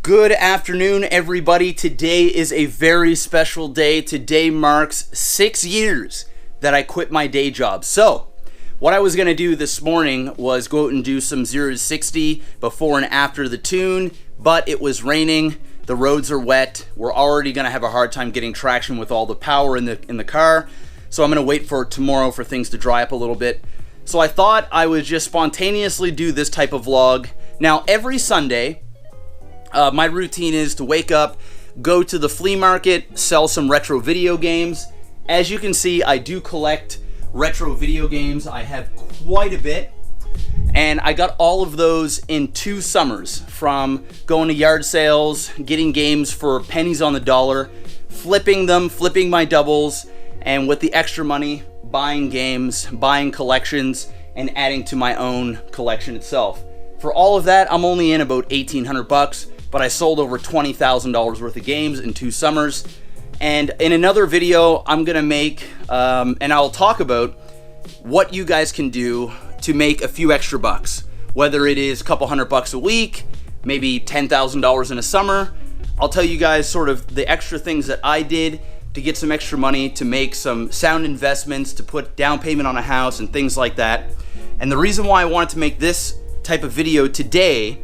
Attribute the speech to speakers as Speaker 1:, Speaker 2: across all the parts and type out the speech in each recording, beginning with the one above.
Speaker 1: Good afternoon, everybody. Today is a very special day. Today marks 6 years that I quit my day job. So, what I was going to do this morning was go out and do some 0 to 60 before and after the tune, but it was raining, the roads are wet, we're already going to have a hard time getting traction with all the power in the car, so I'm going to wait for tomorrow for things to dry up a little bit. So I thought I would just spontaneously do this type of vlog. Now, every Sunday, my routine is to wake up, go to the flea market, sell some retro video games. As you can see, I do collect retro video games. I have quite a bit. And I got all of those in 2 summers, from going to yard sales, getting games for pennies on the dollar, flipping them, flipping my doubles, and with the extra money, buying games, buying collections, and adding to my own collection itself. For all of that, I'm only in about $1,800, but I sold over $20,000 worth of games in 2 summers. And in another video, I'm gonna make, and I'll talk about what you guys can do to make a few extra bucks. Whether it is a couple $100 a week, maybe $10,000 in a summer. I'll tell you guys sort of the extra things that I did to get some extra money, to make some sound investments, to put down payment on a house and things like that. And the reason why I wanted to make this type of video today,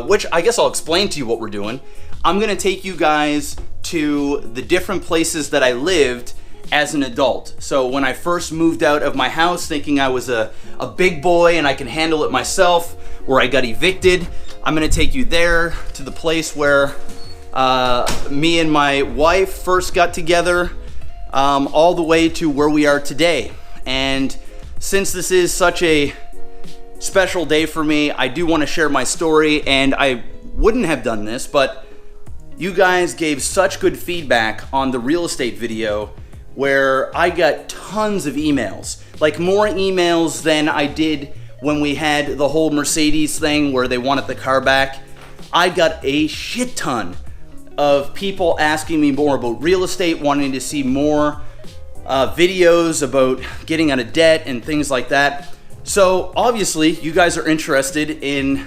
Speaker 1: which I guess I'll explain to you what we're doing. I'm gonna take you guys to the different places that I lived as an adult. So when I first moved out of my house thinking I was a big boy and I can handle it myself, where I got evicted, I'm gonna take you there to the place where me and my wife first got together, all the way to where we are today. And since this is such a special day for me, I do want to share my story, and I wouldn't have done this, but you guys gave such good feedback on the real estate video where I got tons of emails, like more emails than I did when we had the whole Mercedes thing where they wanted the car back. I got a shit ton of people asking me more about real estate, wanting to see more videos about getting out of debt and things like that. So obviously you guys are interested in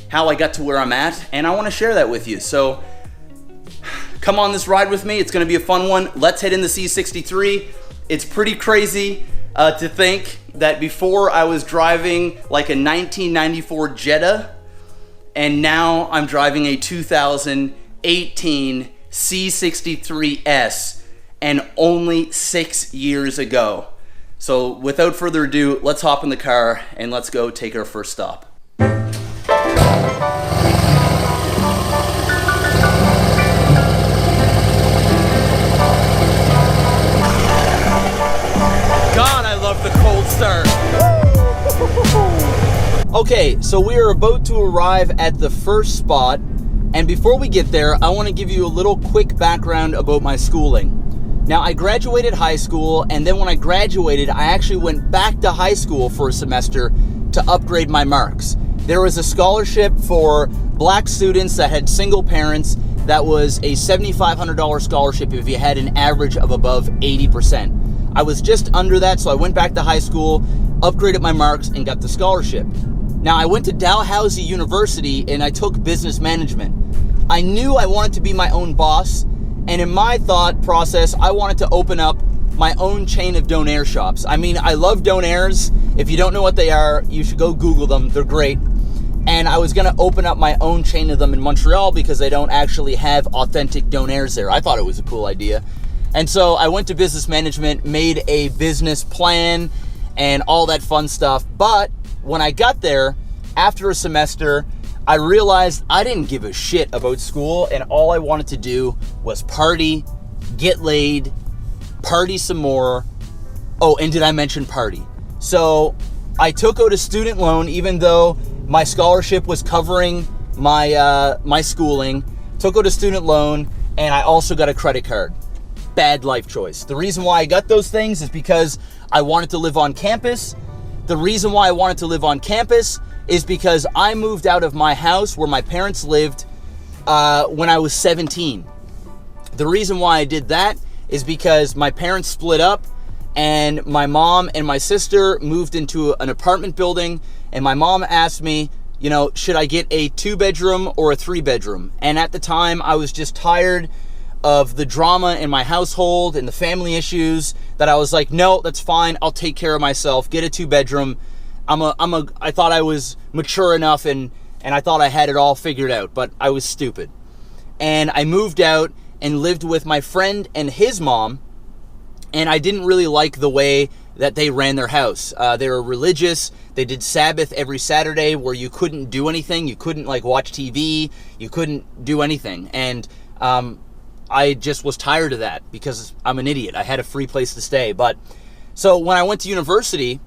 Speaker 1: how I got to where I'm at, and I want to share that with you. So come on this ride with me. It's going to be a fun one. Let's head in the C63. It's pretty crazy to think that before I was driving like a 1994 Jetta, and now I'm driving a 2018 C63S, and only 6 years ago. So without further ado, let's hop in the car and let's go take our first stop. God, I love the cold start. Okay, so we are about to arrive at the first spot. And before we get there, I want to give you a little quick background about my schooling. Now, I graduated high school, and then when I graduated, I actually went back to high school for a semester to upgrade my marks. There was a scholarship for black students that had single parents that was a $7,500 scholarship if you had an average of above 80%. I was just under that, so I went back to high school, upgraded my marks, and got the scholarship. Now, I went to Dalhousie University, and I took business management. I knew I wanted to be my own boss, and in my thought process, I wanted to open up my own chain of donaire shops. I mean, I love donaires. If you don't know what they are, you should go Google them. They're great. And I was gonna open up my own chain of them in Montreal because they don't actually have authentic donaires there. I thought it was a cool idea. And so I went to business management, made a business plan and all that fun stuff. But when I got there, after a semester, I realized I didn't give a shit about school, and all I wanted to do was party, get laid, party some more. Oh, and did I mention party? So I took out a student loan, even though my scholarship was covering my my schooling. Took out a student loan, and I also got a credit card. Bad life choice. The reason why I got those things is because I wanted to live on campus. The reason why I wanted to live on campus is because I moved out of my house where my parents lived when I was 17. The reason why I did that is because my parents split up, and my mom and my sister moved into an apartment building, and my mom asked me you know, should I get a 2-bedroom or a 3-bedroom? And at the time, I was just tired of the drama in my household and the family issues that I was like, no, that's fine. I'll take care of myself. Get a 2-bedroom. I thought I was mature enough and I thought I had it all figured out, but I was stupid. And I moved out and lived with my friend and his mom, and I didn't really like the way that they ran their house. They were religious. They did Sabbath every Saturday where you couldn't do anything. You couldn't like watch TV. You couldn't do anything. And I just was tired of that because I'm an idiot. I had a free place to stay. But so when I went to university,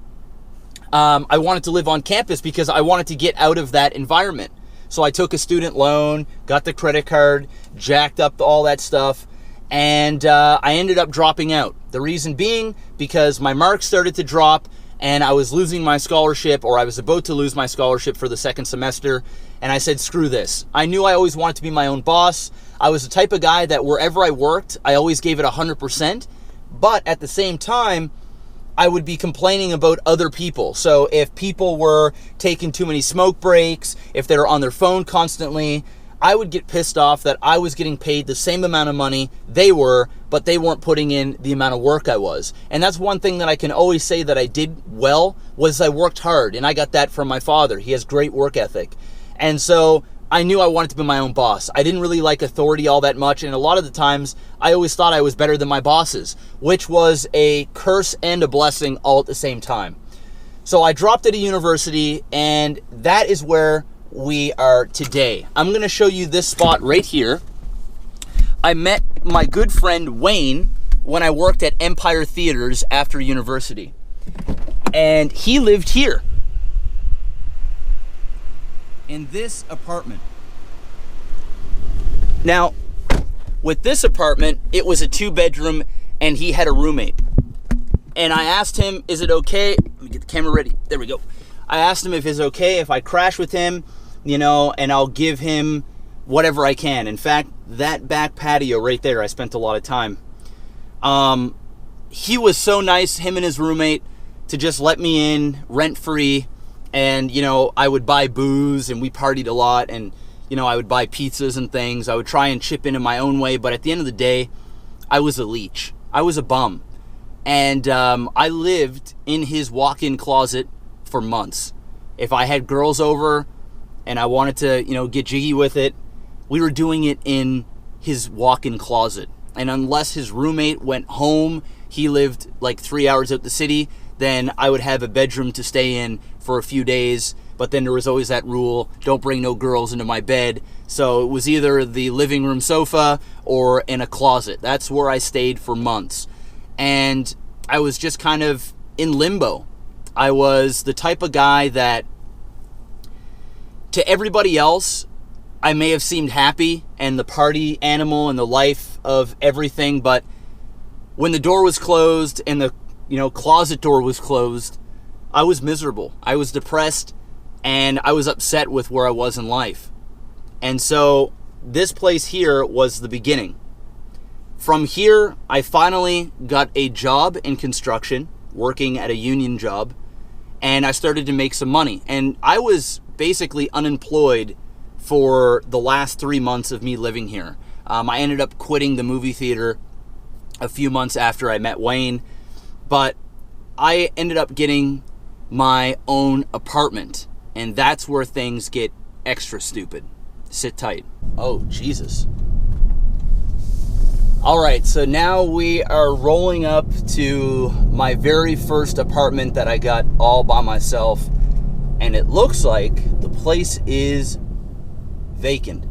Speaker 1: I wanted to live on campus because I wanted to get out of that environment. So I took a student loan, got the credit card, jacked up all that stuff, and I ended up dropping out. The reason being because my marks started to drop and I was losing my scholarship, or I was about to lose my scholarship for the second semester, and I said, screw this. I knew I always wanted to be my own boss. I was the type of guy that wherever I worked, I always gave it 100%, but at the same time, I would be complaining about other people. So if people were taking too many smoke breaks, if they were on their phone constantly, I would get pissed off that I was getting paid the same amount of money they were, but they weren't putting in the amount of work I was. And that's one thing that I can always say that I did well, was I worked hard, and I got that from my father. He has great work ethic. And so I knew I wanted to be my own boss. I didn't really like authority all that much, and a lot of the times I always thought I was better than my bosses, which was a curse and a blessing all at the same time. So I dropped out of university, and that is where we are today. I'm going to show you this spot right here. I met my good friend Wayne when I worked at Empire Theaters after university, and he lived here in this apartment. Now, with this apartment, it was a 2-bedroom and he had a roommate. And I asked him, is it okay? Let me get the camera ready. There we go. I asked him if it's okay if I crash with him, you know, and I'll give him whatever I can. In fact, that back patio right there, I spent a lot of time. He was so nice, him and his roommate, to just let me in rent-free. And, you know, I would buy booze and we partied a lot, and, you know, I would buy pizzas and things. I would try and chip in my own way, but at the end of the day, I was a leech. I was a bum. And I lived in his walk-in closet for months. If I had girls over and I wanted to, you know, get jiggy with it, we were doing it in his walk-in closet. And unless his roommate went home, he lived like 3 hours out the city, then I would have a bedroom to stay in for a few days. But then there was always that rule, don't bring no girls into my bed. So it was either the living room sofa or in a closet. That's where I stayed for months. And I was just kind of in limbo. I was the type of guy that, to everybody else, I may have seemed happy and the party animal and the life of everything, but when the door was closed and the, you know, closet door was closed, I was miserable. I was depressed and I was upset with where I was in life. And so this place here was the beginning. From here, I finally got a job in construction, working at a union job, and I started to make some money. And I was basically unemployed for the last 3 months of me living here. I ended up quitting the movie theater a few months after I met Wayne, but I ended up getting my own apartment, and that's where things get extra stupid. Sit tight. Oh, Jesus. All right, so now we are rolling up to my very first apartment that I got all by myself, and it looks like the place is vacant.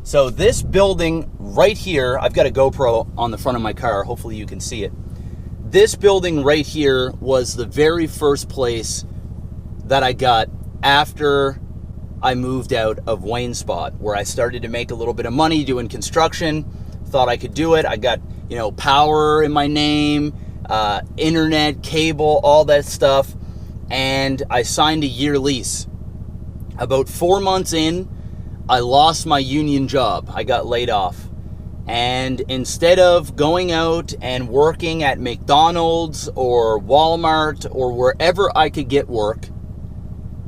Speaker 1: So this building right here, I've got a GoPro on the front of my car, hopefully you can see it. This building right here was the very first place that I got after I moved out of Wayne's spot, where I started to make a little bit of money doing construction. Thought I could do it. I got, you know, power in my name, internet, cable, all that stuff, and I signed a year lease. About 4 months in, I lost my union job. I got laid off. And instead of going out and working at McDonald's or Walmart or wherever I could get work,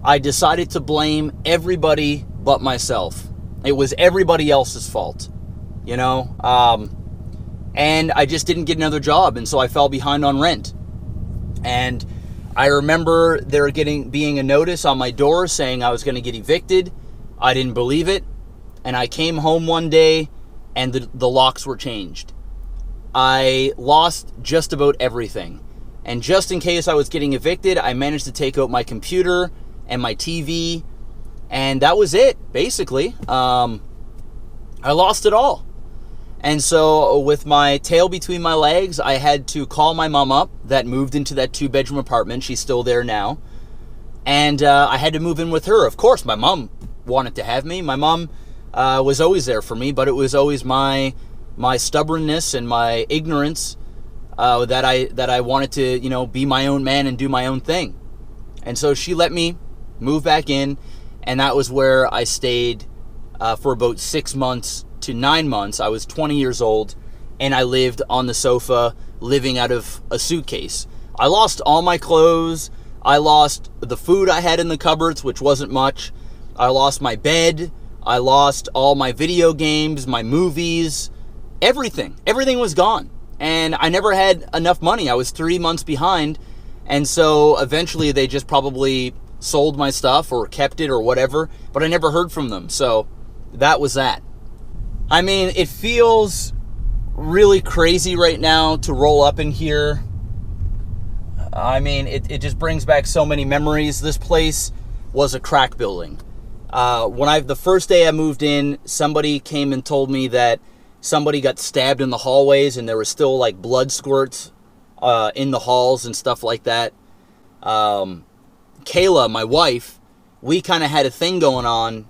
Speaker 1: I decided to blame everybody but myself. It was everybody else's fault, you know? And I just didn't get another job, and so I fell behind on rent. And I remember there being a notice on my door saying I was going to get evicted. I didn't believe it, and I came home one day, and the locks were changed. I lost just about everything. And just in case I was getting evicted, I managed to take out my computer and my TV, and that was it, basically. I lost it all. And so with my tail between my legs, I had to call my mom up that moved into that 2-bedroom apartment. She's still there now. And I had to move in with her. Of course, my mom wanted to have me. My mom was always there for me, but it was always my stubbornness and my ignorance that I wanted to, you know, be my own man and do my own thing. And so she let me move back in, and that was where I stayed for about 6 months to 9 months. I was 20 years old, and I lived on the sofa, living out of a suitcase. I lost all my clothes. I lost the food I had in the cupboards, which wasn't much. I lost my bed. I lost all my video games, my movies, everything. Everything was gone. And I never had enough money. I was 3 months behind. And so eventually they just probably sold my stuff or kept it or whatever, but I never heard from them. So that was that. I mean, it feels really crazy right now to roll up in here. I mean, it just brings back so many memories. This place was a crack building. The first day I moved in, somebody came and told me that somebody got stabbed in the hallways and there was still like blood squirts in the halls and stuff like that. Kayla, my wife, we kind of had a thing going on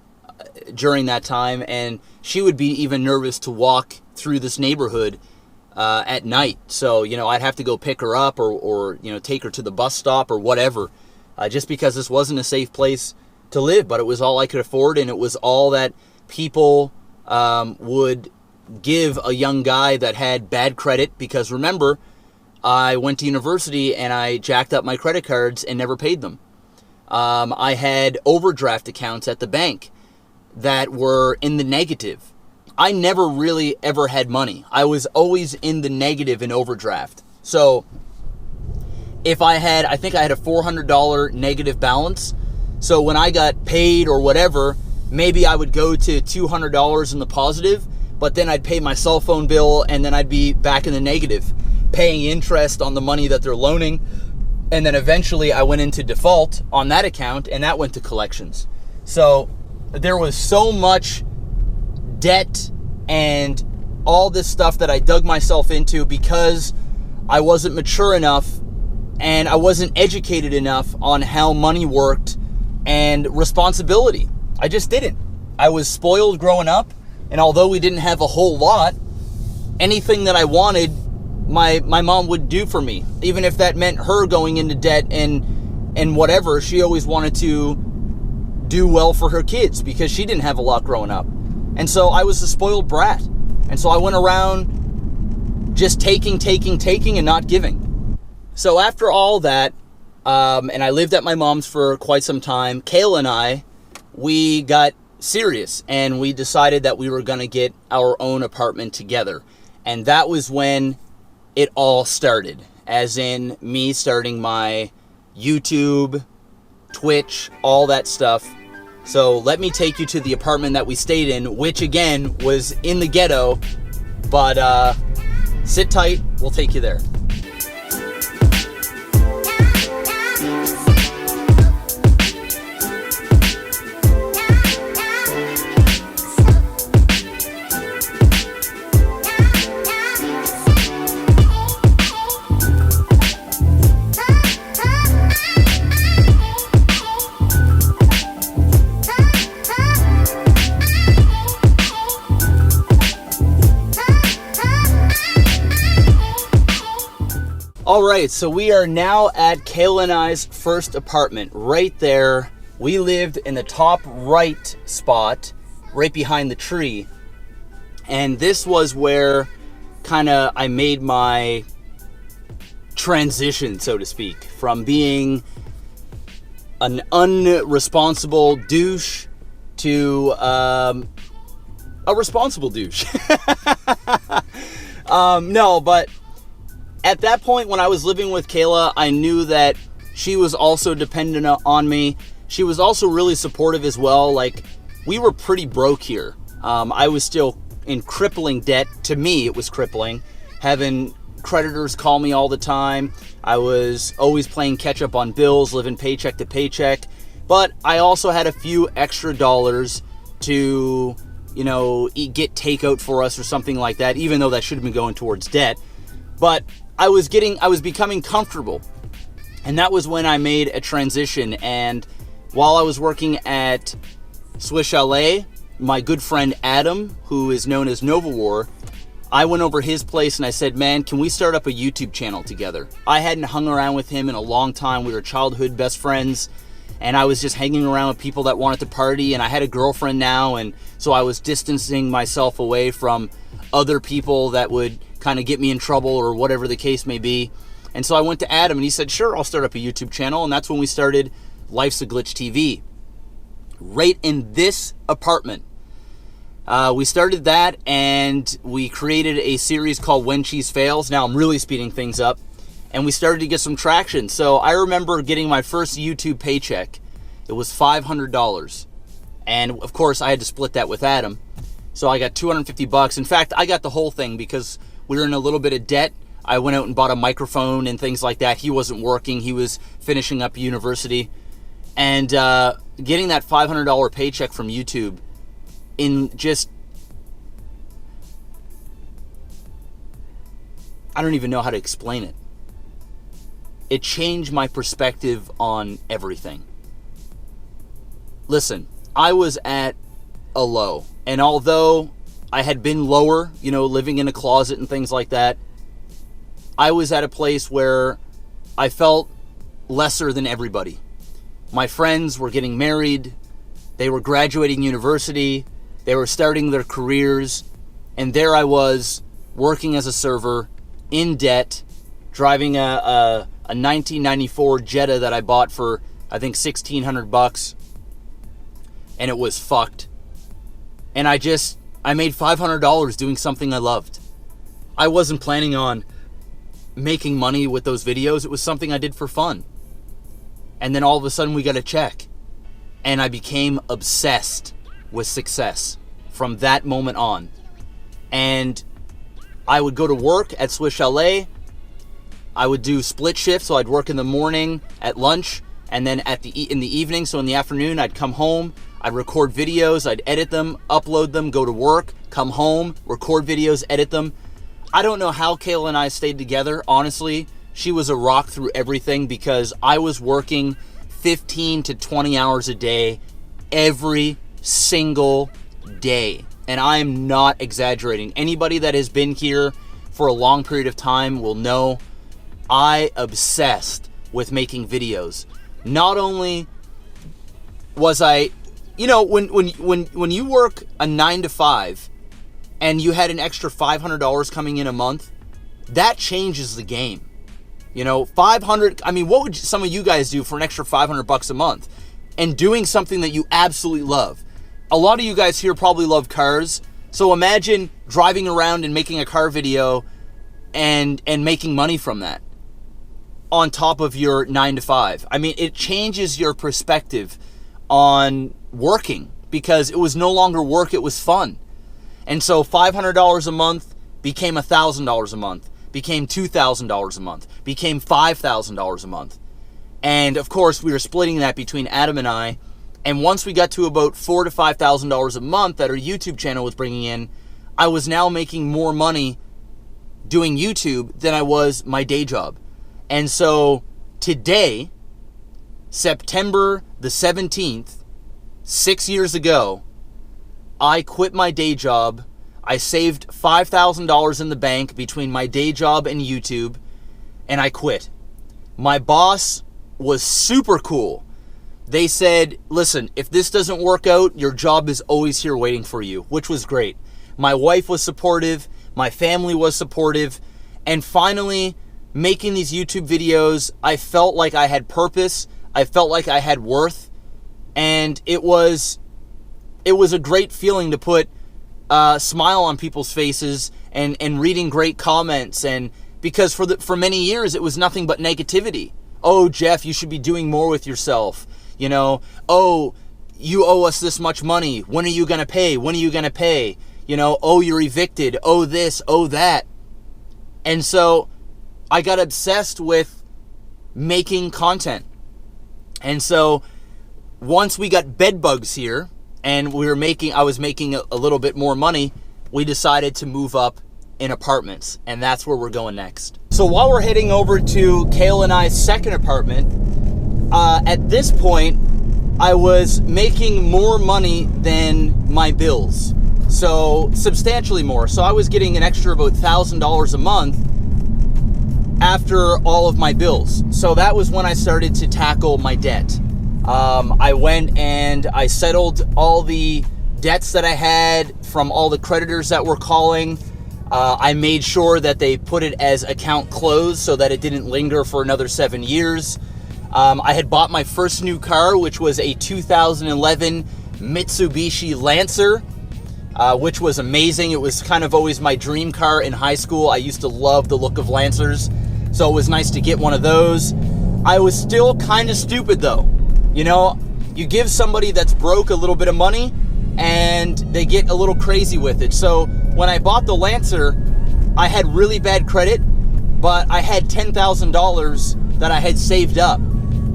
Speaker 1: during that time, and she would be even nervous to walk through this neighborhood at night. So, you know, I'd have to go pick her up or you know, take her to the bus stop or whatever, just because this wasn't a safe place to live, but it was all I could afford, and it was all that people would give a young guy that had bad credit, because remember, I went to university and I jacked up my credit cards and never paid them. I had overdraft accounts at the bank that were in the negative. I never really ever had money. I was always in the negative in overdraft. So if I think I had a $400 negative balance. So when I got paid or whatever, maybe I would go to $200 in the positive, but then I'd pay my cell phone bill and then I'd be back in the negative, paying interest on the money that they're loaning. And then eventually I went into default on that account, and that went to collections. So there was so much debt and all this stuff that I dug myself into because I wasn't mature enough and I wasn't educated enough on how money worked and responsibility. I just didn't. I was spoiled growing up, and although we didn't have a whole lot, anything that I wanted, my mom would do for me. Even if that meant her going into debt and whatever, she always wanted to do well for her kids because she didn't have a lot growing up. And so I was a spoiled brat. And so I went around just taking and not giving. So after all that, and I lived at my mom's for quite some time, Kayla and I, we got serious and we decided that we were going to get our own apartment together. And that was when it all started, as in me starting my YouTube, Twitch, all that stuff. So let me take you to the apartment that we stayed in, which again was in the ghetto, but sit tight, we'll take you there. Alright, so we are now at Kayla and I's first apartment, right there. We lived in the top right spot, right behind the tree. And this was where I made my transition, so to speak, from being an unresponsible douche to a responsible douche. No, but at that point when I was living with Kayla, I knew that she was also dependent on me. She was also really supportive as well. Like, we were pretty broke here. I was still in crippling debt. To me, it was crippling. Having creditors call me all the time. I was always playing catch up on bills, living paycheck to paycheck. But I also had a few extra dollars to, get takeout for us or something like that, even though that should have been going towards debt. But I was becoming comfortable. And that was when I made a transition. And while I was working at Swiss Chalet, my good friend Adam, who is known as Nova War, I went over his place and I said, man, can we start up a YouTube channel together? I hadn't hung around with him in a long time. We were childhood best friends, and I was just hanging around with people that wanted to party, and I had a girlfriend now, and so I was distancing myself away from other people that would kind of get me in trouble or whatever the case may be. And so I went to Adam and he said, sure, I'll start up a YouTube channel. And that's when we started Life's a Glitch TV. Right in this apartment. We started that and we created a series called When Cheese Fails. Now I'm really speeding things up. And we started to get some traction. So I remember getting my first YouTube paycheck. It was $500. And of course I had to split that with Adam. So I got $250. In fact, I got the whole thing because we were in a little bit of debt. I went out and bought a microphone and things like that. He wasn't working. He was finishing up university. And getting that $500 paycheck from YouTube in just, I don't even know how to explain it. It changed my perspective on everything. Listen, I was at a low. And although I had been lower, living in a closet and things like that, I was at a place where I felt lesser than everybody. My friends were getting married, they were graduating university, they were starting their careers, and there I was working as a server, in debt, driving a 1994 Jetta that I bought for, I think, $1,600, and it was fucked. And I made $500 doing something I loved. I wasn't planning on making money with those videos. It was something I did for fun. And then all of a sudden we got a check. And I became obsessed with success from that moment on. And I would go to work at Swiss Chalet. I would do split shifts, so I'd work in the morning, at lunch, and then in the evening, so in the afternoon, I'd come home, I'd record videos, I'd edit them, upload them, go to work, come home, record videos, edit them. I don't know how Kayla and I stayed together. Honestly, she was a rock through everything because I was working 15 to 20 hours a day every single day. And I am not exaggerating. Anybody that has been here for a long period of time will know I obsessed with making videos. Not only was I, when you work a 9 to 5 and you had an extra $500 coming in a month, that changes the game. $500, what would some of you guys do for an extra $500 a month? And doing something that you absolutely love. A lot of you guys here probably love cars. So imagine driving around and making a car video and making money from that on top of your 9 to 5. It changes your perspective on working because it was no longer work, it was fun. And so $500 a month became $1,000 a month, became $2,000 a month, became $5,000 a month. And of course, we were splitting that between Adam and I. And once we got to about $4,000 to $5,000 a month that our YouTube channel was bringing in, I was now making more money doing YouTube than I was my day job. And so today, September the 17th, 6 years ago, I quit my day job. I saved $5,000 in the bank between my day job and YouTube, and I quit. My boss was super cool. They said, listen, if this doesn't work out, your job is always here waiting for you, which was great. My wife was supportive. My family was supportive. And finally, making these YouTube videos, I felt like I had purpose. I felt like I had worth, and it was a great feeling to put a smile on people's faces and reading great comments, and because for many years it was nothing but negativity. Oh, Jeff, you should be doing more with yourself. You know, oh, you owe us this much money. When are you going to pay? When are you going to pay? You know, oh, you're evicted. Oh, this, oh, that. And so I got obsessed with making content. And so once we got bed bugs here and I was making a little bit more money, we decided to move up in apartments, and that's where we're going next. So while we're heading over to Kale and I's second apartment, at this point, I was making more money than my bills. So substantially more. So I was getting an extra about $1,000 a month after all of my bills. So that was when I started to tackle my debt. I went and I settled all the debts that I had from all the creditors that were calling. I made sure that they put it as account closed so that it didn't linger for another 7 years. I had bought my first new car, which was a 2011 Mitsubishi Lancer, which was amazing. It was kind of always my dream car in high school. I used to love the look of Lancers, so it was nice to get one of those. I was still kind of stupid though. You know, you give somebody that's broke a little bit of money and they get a little crazy with it. So when I bought the Lancer, I had really bad credit, but I had $10,000 that I had saved up.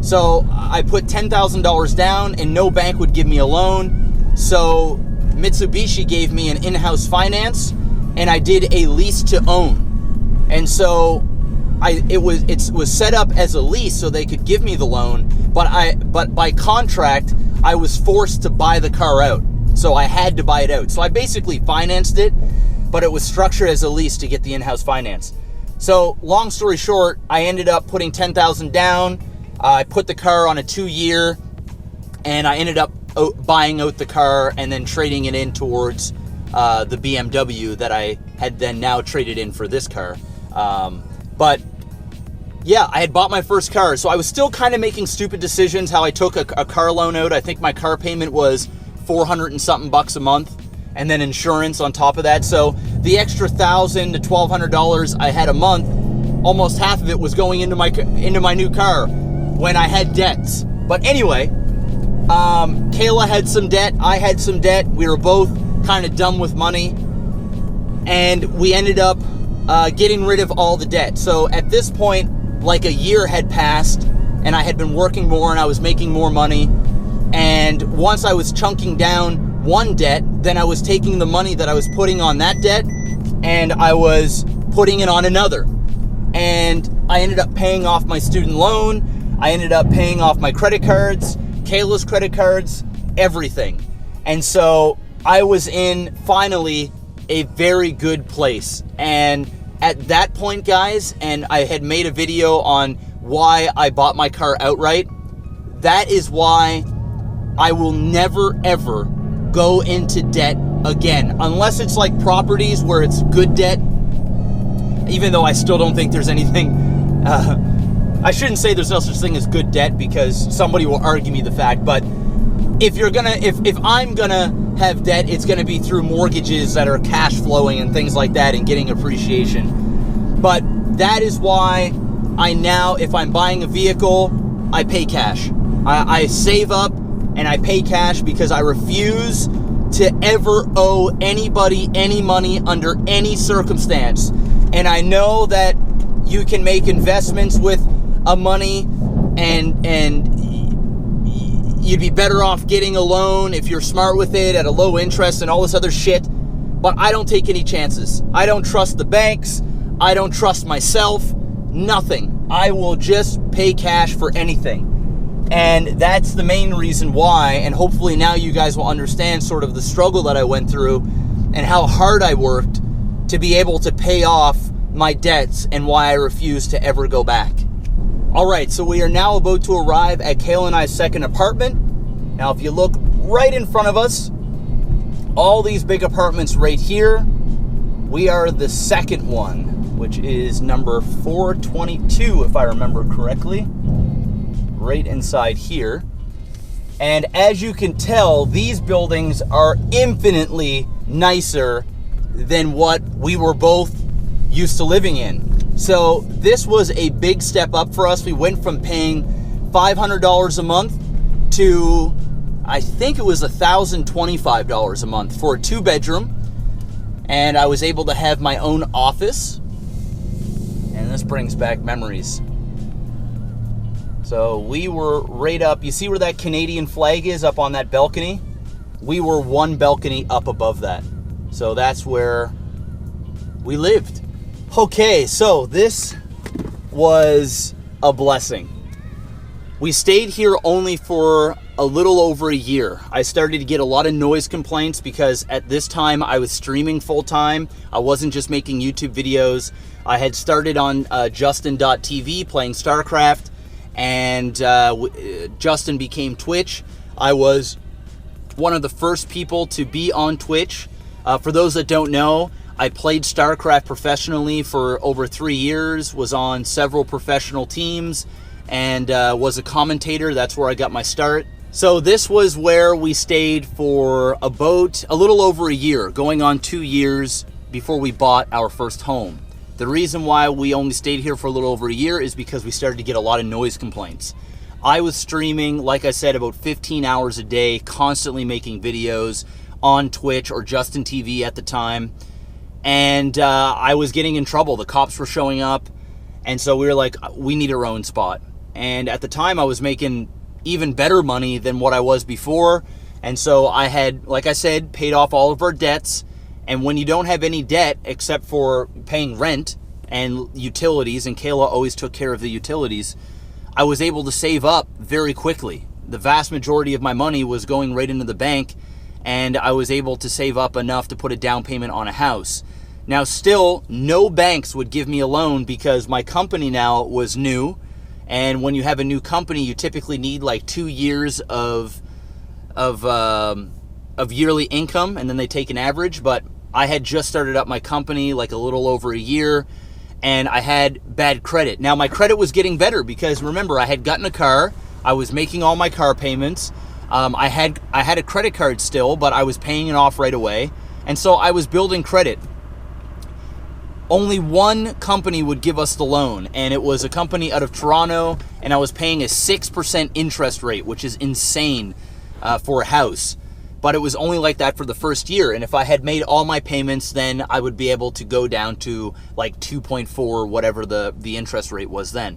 Speaker 1: So I put $10,000 down and no bank would give me a loan. So Mitsubishi gave me an in-house finance and I did a lease to own. And so it was set up as a lease so they could give me the loan, but by contract I was forced to buy the car out. So I had to buy it out. So I basically financed it, but it was structured as a lease to get the in-house finance. So long story short, I ended up putting $10,000 down. I put the car on a 2-year, and I ended up buying out the car and then trading it in towards the BMW that I had then now traded in for this car. But yeah, I had bought my first car, so I was still kind of making stupid decisions how I took a car loan out. I think my car payment was $400 and something a month, and then insurance on top of that. So the extra $1,000 to $1,200 I had a month, almost half of it was going into my new car when I had debts. But anyway, Kayla had some debt, I had some debt. We were both kind of dumb with money, and we ended up getting rid of all the debt. So at this point, like a year had passed, and I had been working more and I was making more money. And once I was chunking down one debt, then I was taking the money that I was putting on that debt and I was putting it on another. And I ended up paying off my student loan. I ended up paying off my credit cards, Kayla's credit cards, everything. And so I was in finally a very good place. And at that point, guys, and I had made a video on why I bought my car outright, that is why I will never ever go into debt again, unless it's like properties where it's good debt, even though I still don't think there's anything, I shouldn't say there's no such thing as good debt because somebody will argue me the fact, but if I'm gonna have debt, it's gonna be through mortgages that are cash flowing and things like that and getting appreciation. But that is why I now, if I'm buying a vehicle, I pay cash. I save up and I pay cash because I refuse to ever owe anybody any money under any circumstance. And I know that you can make investments with money and you'd be better off getting a loan if you're smart with it at a low interest and all this other shit. But I don't take any chances. I don't trust the banks. I don't trust myself. Nothing. I will just pay cash for anything. And that's the main reason why, and hopefully now you guys will understand sort of the struggle that I went through and how hard I worked to be able to pay off my debts and why I refuse to ever go back. All right, so we are now about to arrive at Kale and I's second apartment. Now, if you look right in front of us, all these big apartments right here, we are the second one, which is number 422, if I remember correctly. right inside here. And as you can tell, these buildings are infinitely nicer than what we were both used to living in. So this was a big step up for us. We went from paying $500 a month to, I think it was $1,025 a month for a 2-bedroom. And I was able to have my own office. And this brings back memories. So we were right up, you see where that Canadian flag is up on that balcony? We were one balcony up above that. So that's where we lived. Okay, so this was a blessing. We stayed here only for a little over a year. I started to get a lot of noise complaints because at this time I was streaming full time. I wasn't just making YouTube videos. I had started on Johnston.tv playing StarCraft, and Johnston became Twitch. I was one of the first people to be on Twitch. For those that don't know, I played StarCraft professionally for over 3 years, was on several professional teams, and was a commentator. That's where I got my start. So this was where we stayed for about a little over a year, going on 2 years before we bought our first home. The reason why we only stayed here for a little over a year is because we started to get a lot of noise complaints. I was streaming, like I said, about 15 hours a day, constantly making videos on Twitch or Johnston TV at the time. And I was getting in trouble. The cops were showing up. And so we were like, we need our own spot. And at the time I was making even better money than what I was before. And so I had, like I said, paid off all of our debts. And when you don't have any debt except for paying rent and utilities, and Kayla always took care of the utilities, I was able to save up very quickly. The vast majority of my money was going right into the bank, and I was able to save up enough to put a down payment on a house. Now still, no banks would give me a loan because my company now was new. And when you have a new company, you typically need like 2 years of yearly income, and then they take an average. But I had just started up my company like a little over a year, and I had bad credit. Now my credit was getting better because remember, I had gotten a car. I was making all my car payments. I had a credit card still, but I was paying it off right away. And so I was building credit. Only one company would give us the loan, and it was a company out of Toronto, and I was paying a 6% interest rate, which is insane for a house. But it was only like that for the first year, and if I had made all my payments, then I would be able to go down to like 2.4, whatever the interest rate was then.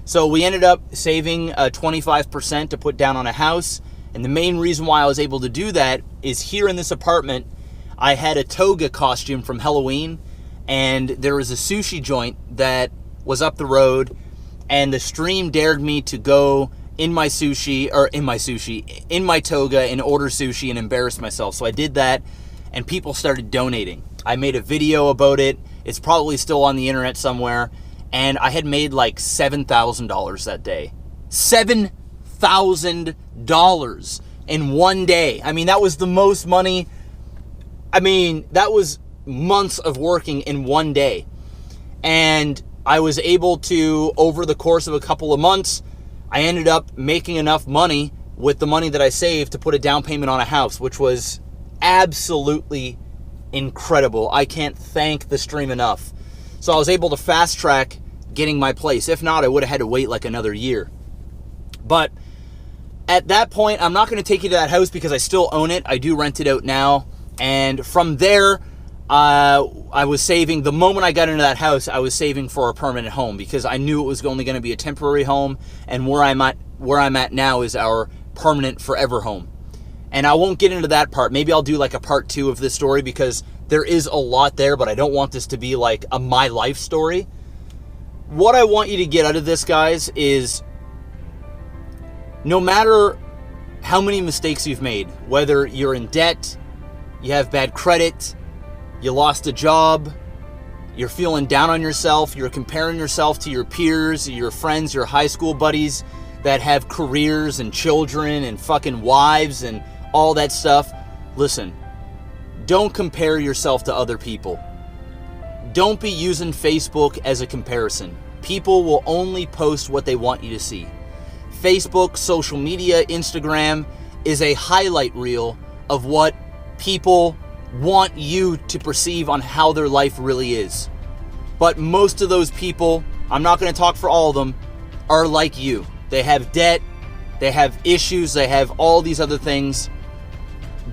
Speaker 1: So we ended up saving 25% to put down on a house, and the main reason why I was able to do that is here in this apartment, I had a toga costume from Halloween, and there was a sushi joint that was up the road, and the stream dared me to go in my toga and order sushi and embarrass myself. So I did that, and people started donating. I made a video about it. It's probably still on the internet somewhere, and I had made like $7,000 that day. $7,000 in one day. I mean, that was the most money. I mean, that was months of working in one day. And I was able to, over the course of a couple of months, I ended up making enough money with the money that I saved to put a down payment on a house, which was absolutely incredible. I can't thank the stream enough. So I was able to fast track getting my place. If not, I would have had to wait like another year. But at that point, I'm not going to take you to that house because I still own it. I do rent it out now. And from there, I was saving. The moment I got into that house, I was saving for a permanent home because I knew it was only going to be a temporary home, and where I'm at now is our permanent forever home. And I won't get into that part. Maybe I'll do like a part 2 of this story because there is a lot there, but I don't want this to be like a my life story. What I want you to get out of this, guys, is no matter how many mistakes you've made, whether you're in debt, you have bad credit, you lost a job, you're feeling down on yourself, you're comparing yourself to your peers, your friends, your high school buddies that have careers and children and fucking wives and all that stuff. Listen, don't compare yourself to other people. Don't be using Facebook as a comparison. People will only post what they want you to see. Facebook, social media, Instagram is a highlight reel of what people want you to perceive on how their life really is. But most of those people, I'm not going to talk for all of them, are like you. They have debt, they have issues, they have all these other things.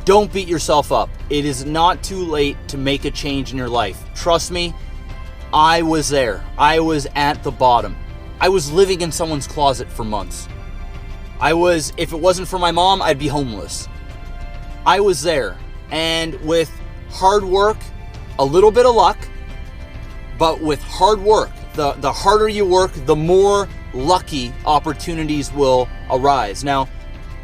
Speaker 1: Don't beat yourself up. It is not too late to make a change in your life. Trust me, I was there. I was at the bottom. I was living in someone's closet for months. If it wasn't for my mom, I'd be homeless. I was there. And with hard work, a little bit of luck, but with hard work, the harder you work, the more lucky opportunities will arise. Now,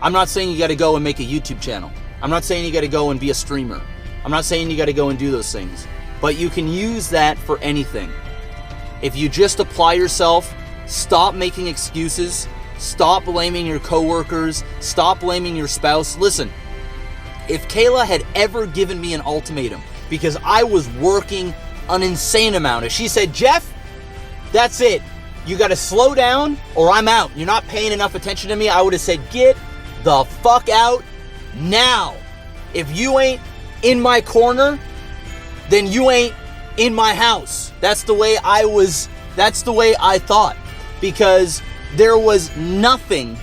Speaker 1: I'm not saying you got to go and make a YouTube channel. I'm not saying you got to go and be a streamer. I'm not saying you got to go and do those things. But you can use that for anything. If you just apply yourself, stop making excuses, stop blaming your coworkers, stop blaming your spouse. Listen, if Kayla had ever given me an ultimatum because I was working an insane amount, if she said, Jeff, that's it, you got to slow down or I'm out, you're not paying enough attention to me, I would have said, get the fuck out now. If you ain't in my corner, then you ain't in my house. That's the way I was, that's the way I thought. Because there was nothing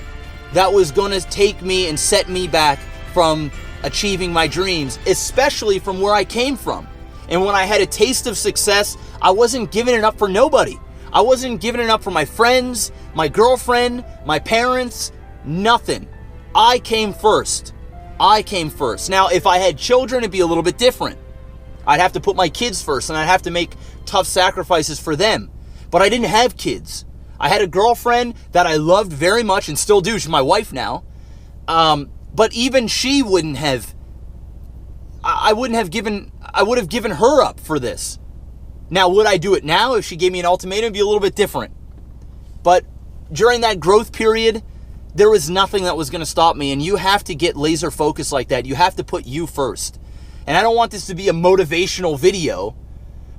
Speaker 1: that was going to take me and set me back from achieving my dreams, especially from where I came from. And when I had a taste of success, I wasn't giving it up for nobody. I wasn't giving it up for my friends, my girlfriend, my parents, nothing. I came first. I came first. Now, if I had children, it'd be a little bit different. I'd have to put my kids first, and I'd have to make tough sacrifices for them. But I didn't have kids. I had a girlfriend that I loved very much and still do. She's my wife now. But even she wouldn't have, I would have given her up for this. Now, would I do it now if she gave me an ultimatum? It'd be a little bit different. But during that growth period, there was nothing that was going to stop me. And you have to get laser focused like that. You have to put you first. And I don't want this to be a motivational video,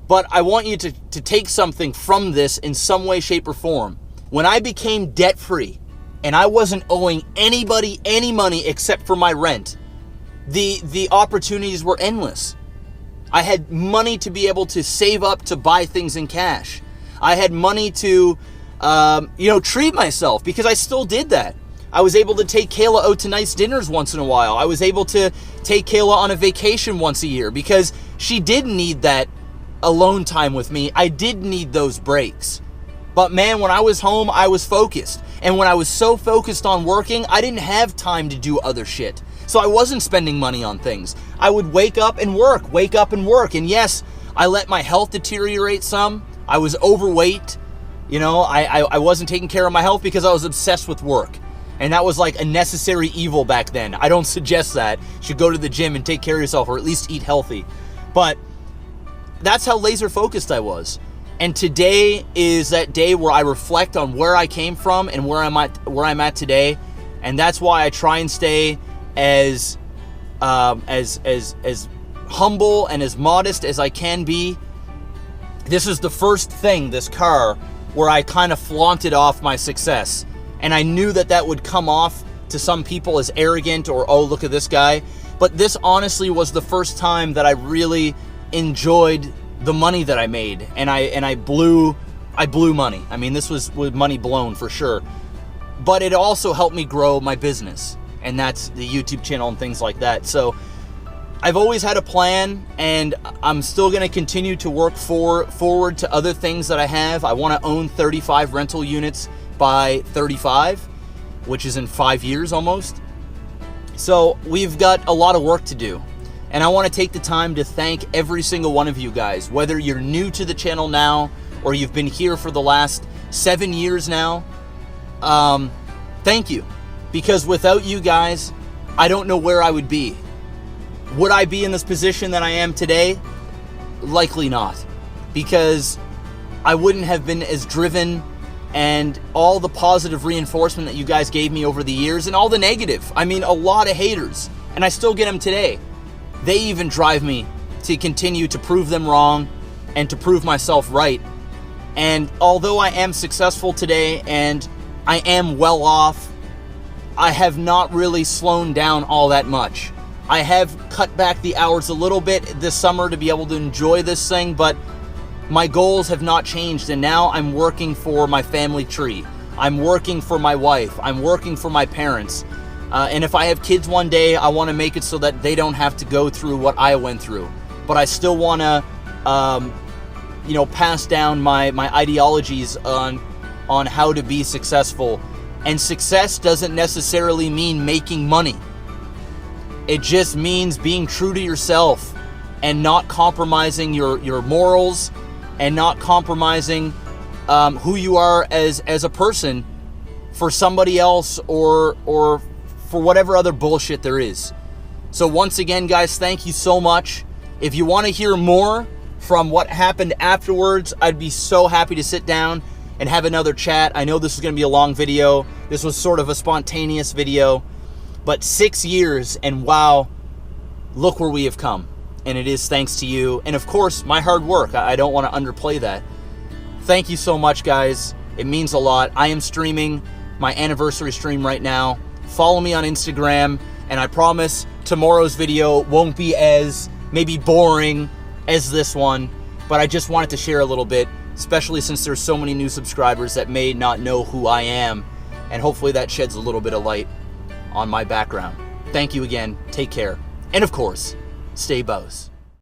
Speaker 1: but I want you to take something from this in some way, shape, or form. When I became debt-free and I wasn't owing anybody any money except for my rent, the opportunities were endless. I had money to be able to save up to buy things in cash. I had money to, treat myself, because I still did that. I was able to take Kayla out to nice dinners once in a while. I was able to take Kayla on a vacation once a year because she did need that alone time with me. I did need those breaks. But man, when I was home, I was focused. And when I was so focused on working, I didn't have time to do other shit. So I wasn't spending money on things. I would wake up and work. And yes, I let my health deteriorate some. I was overweight. I wasn't taking care of my health because I was obsessed with work. And that was like a necessary evil back then. I don't suggest that. You should go to the gym and take care of yourself, or at least eat healthy. But that's how laser focused I was. And today is that day where I reflect on where I came from and where I'm at today. And that's why I try and stay as humble and as modest as I can be. This is the first thing, this car, where I kind of flaunted off my success. And I knew that would come off to some people as arrogant or, oh, look at this guy. But this honestly was the first time that I really enjoyed the money that I made. And I blew money. I mean, this was money blown for sure. But it also helped me grow my business. And that's the YouTube channel and things like that. So I've always had a plan, and I'm still going to continue to work forward to other things that I have. I want to own 35 rental units by 35, which is in 5 years almost. So we've got a lot of work to do. And I want to take the time to thank every single one of you guys, whether you're new to the channel now or you've been here for the last 7 years now. Thank you. Because without you guys, I don't know where I would be. Would I be in this position that I am today? Likely not. Because I wouldn't have been as driven, and all the positive reinforcement that you guys gave me over the years, and all the negative. I mean, a lot of haters, and I still get them today. They even drive me to continue to prove them wrong and to prove myself right. And although I am successful today and I am well off I have not really slowed down all that much. I have cut back the hours a little bit this summer to be able to enjoy this thing, but my goals have not changed, and now I'm working for my family tree. I'm working for my wife. I'm working for my parents. And if I have kids one day, I want to make it so that they don't have to go through what I went through. But I still want to, pass down my ideologies on how to be successful. And success doesn't necessarily mean making money. It just means being true to yourself and not compromising your morals and not compromising who you are as a person for somebody else or for whatever other bullshit there is. So once again, guys, thank you so much. If you want to hear more from what happened afterwards, I'd be so happy to sit down and have another chat. I know this is going to be a long video. This was sort of a spontaneous video, but 6 years, and wow, look where we have come. And it is thanks to you. And of course, my hard work. I don't want to underplay that. Thank you so much, guys. It means a lot. I am streaming my anniversary stream right now. Follow me on Instagram, and I promise tomorrow's video won't be as maybe boring as this one, but I just wanted to share a little bit, especially since there's so many new subscribers that may not know who I am, and hopefully that sheds a little bit of light on my background. Thank you again. Take care. And of course, stay bows.